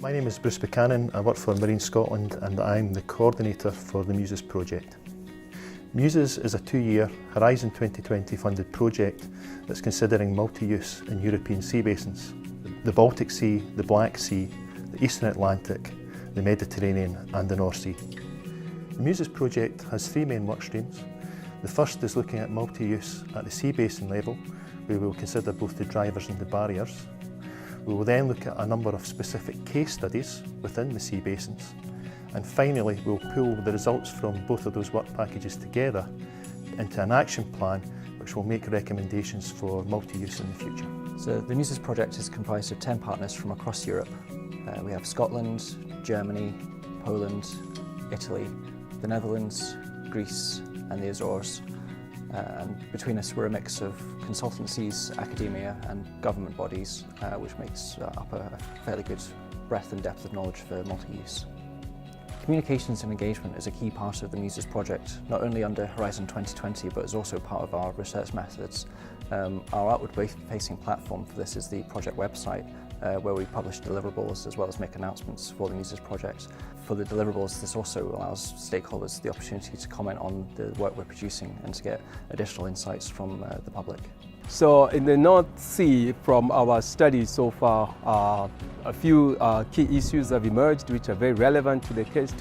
My name is Bruce Buchanan. I work for Marine Scotland and I'm the coordinator for the Muses project. Muses is a 2-year Horizon 2020 funded project that's considering multi-use in European sea basins: the Baltic Sea, the Black Sea, the Eastern Atlantic, the Mediterranean and the North Sea. The Muses project has 3 main work streams. The first is looking at multi-use at the sea basin level, where we will consider both the drivers and the barriers. We will then look at a number of specific case studies within the sea basins. And finally, we'll pull the results from both of those work packages together into an action plan which will make recommendations for multi-use in the future. So the Muses project is comprised of 10 partners from across Europe. We have Scotland, Germany, Poland, Italy, the Netherlands, Greece and the Azores. And between us we're a mix of consultancies, academia and government bodies, which makes up a fairly good breadth and depth of knowledge for multi-use. Communications and engagement is a key part of the Muses project, not only under Horizon 2020 but is also part of our research methods. Our outward-facing platform for this is the project website, where we publish deliverables as well as make announcements for the Muses project. For the deliverables, this also allows stakeholders the opportunity to comment on the work we're producing and to get additional insights from the public. So in the North Sea, from our studies so far, a few key issues have emerged which are very relevant to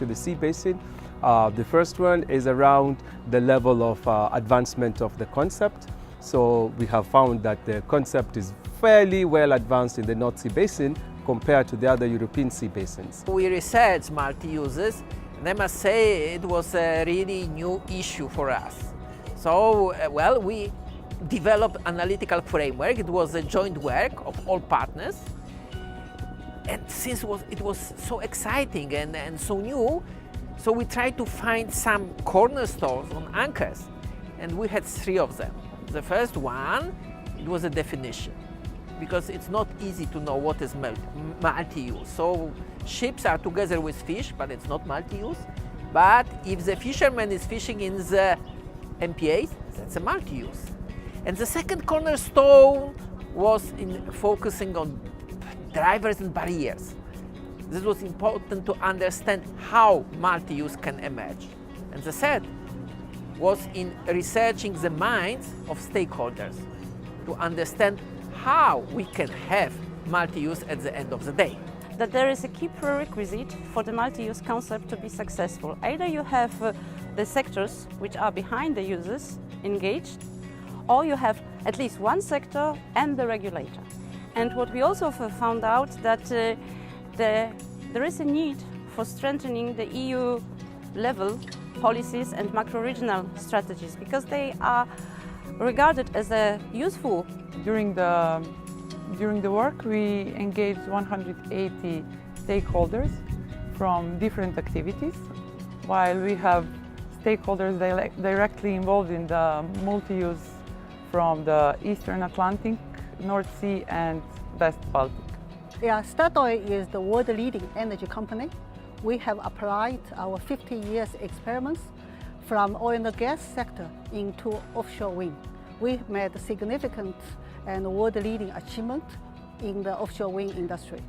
the sea basin. The first one is around the level of advancement of the concept. So we have found that the concept is fairly well advanced in the North Sea basin compared to the other European sea basins. We researched multi-uses, and I must say it was a really new issue for us. So, we developed analytical framework. It was a joint work of all partners. And since it was so exciting and so new, so we tried to find some cornerstones on anchors, and we had 3 of them. The first one, it was a definition, because it's not easy to know what is multi-use. So ships are together with fish, but it's not multi-use. But if the fisherman is fishing in the MPAs, that's a multi-use. And the second cornerstone was in focusing on drivers and barriers. This was important to understand how multi-use can emerge. And the third was in researching the minds of stakeholders to understand how we can have multi-use at the end of the day. That there is a key prerequisite for the multi-use concept to be successful. Either you have the sectors which are behind the users engaged, or you have at least one sector and the regulator. And what we also found out that there is a need for strengthening the EU level policies and macro-regional strategies, because they are regarded as useful. During the work, we engaged 180 stakeholders from different activities, while we have stakeholders directly involved in the multi-use from the Eastern Atlantic, North Sea and West Baltic. Yeah, Statoil is the world-leading energy company. We have applied our 50 years experiments from oil and gas sector into offshore wind. We made significant and world-leading achievement in the offshore wind industry.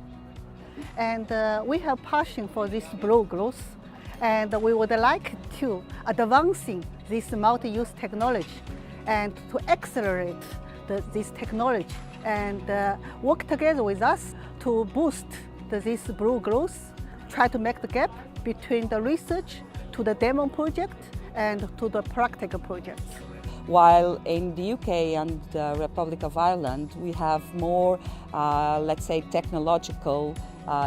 And we have passion for this blue growth, and we would like to advancing this multi-use technology and to accelerate this technology and work together with us to boost this blue growth, try to make the gap between the research to the demo project and to the practical projects. While in the UK and the Republic of Ireland, we have more, let's say, technological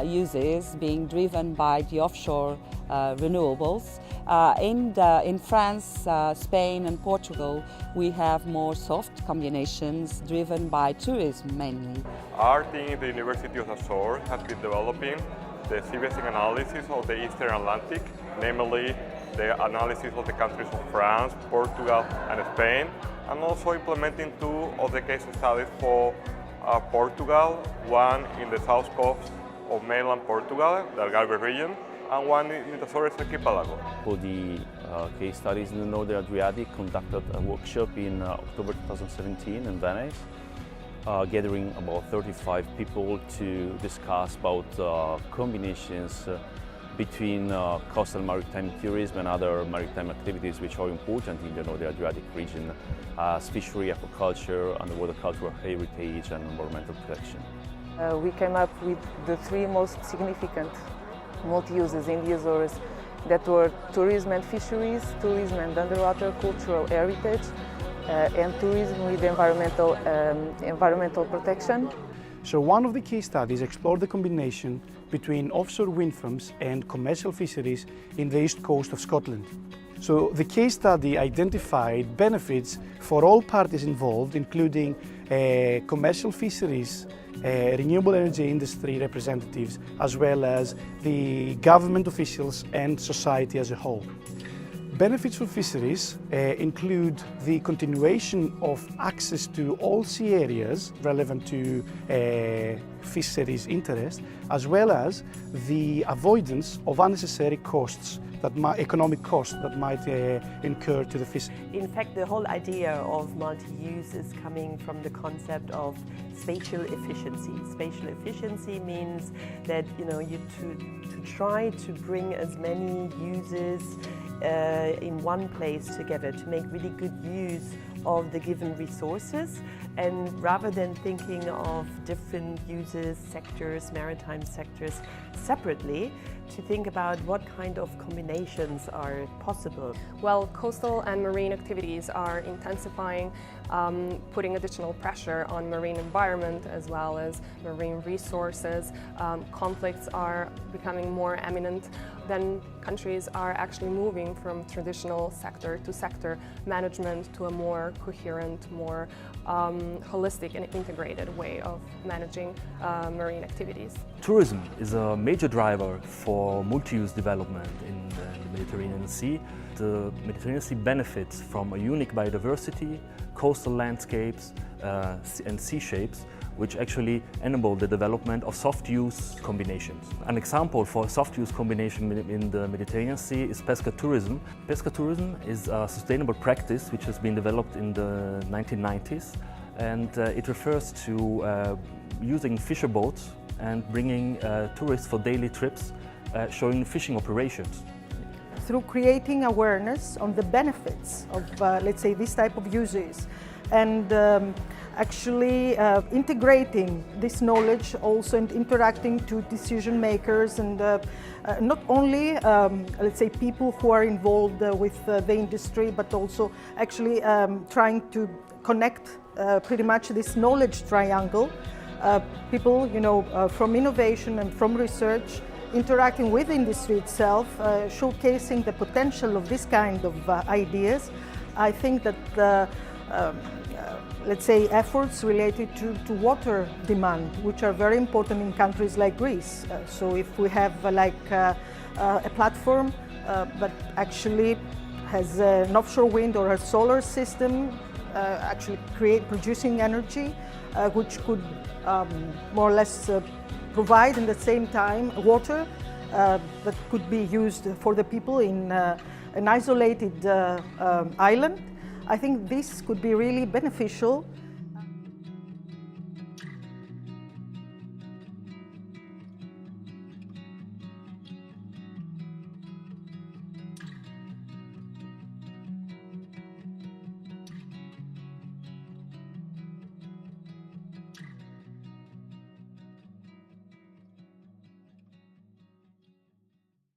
uses being driven by the offshore renewables. In France, Spain and Portugal, we have more soft combinations driven by tourism mainly. Our team at the University of Azores has been developing the sea basin analysis of the Eastern Atlantic, namely the analysis of the countries of France, Portugal and Spain, and also implementing 2 of the case studies for Portugal, one in the south coast of mainland Portugal, the Algarve region, and one in the Azores archipelago. For the case studies in the Northern Adriatic, conducted a workshop in October 2017 in Venice. gathering about 35 people to discuss about combinations between coastal maritime tourism and other maritime activities which are important in the Adriatic region, as fishery, aquaculture, underwater cultural heritage and environmental protection. We came up with the three most significant multi-uses in the Azores that were tourism and fisheries, tourism and underwater cultural heritage, and tourism with environmental protection. So one of the case studies explored the combination between offshore wind farms and commercial fisheries in the east coast of Scotland. So the case study identified benefits for all parties involved, including commercial fisheries, renewable energy industry representatives, as well as the government officials and society as a whole. Benefits for fisheries include the continuation of access to all sea areas relevant to fisheries interest, as well as the avoidance of unnecessary costs, economic costs that might incur to the fishery. In fact, the whole idea of multi-use is coming from the concept of spatial efficiency. Spatial efficiency means that you try to bring as many uses in one place together to make really good use of the given resources, and rather than thinking of different uses, sectors, maritime sectors separately, to think about what kind of combinations are possible. Well, coastal and marine activities are intensifying, putting additional pressure on marine environment as well as marine resources. Conflicts are becoming more imminent. Then countries are actually moving from traditional sector to sector management to a more coherent, more holistic and integrated way of managing marine activities. Tourism is a major driver for multi-use development in the Mediterranean Sea. The Mediterranean Sea benefits from a unique biodiversity, coastal landscapes and sea shapes, which actually enable the development of soft-use combinations. An example for a soft-use combination in the Mediterranean Sea is pescatourism. Pescatourism is a sustainable practice which has been developed in the 1990s, and it refers to using fisher boats and bringing tourists for daily trips, showing fishing operations. Through creating awareness on the benefits of, let's say, this type of uses, and actually integrating this knowledge also and interacting to decision makers, and not only let's say people who are involved with the industry, but also actually trying to connect pretty much this knowledge triangle. People, from innovation and from research, interacting with industry itself, showcasing the potential of this kind of ideas. I think that let's say efforts related to water demand, which are very important in countries like Greece. So if we have a platform that actually has an offshore wind or a solar system actually producing energy, which could more or less provide in the same time water that could be used for the people in an isolated island. I think this could be really beneficial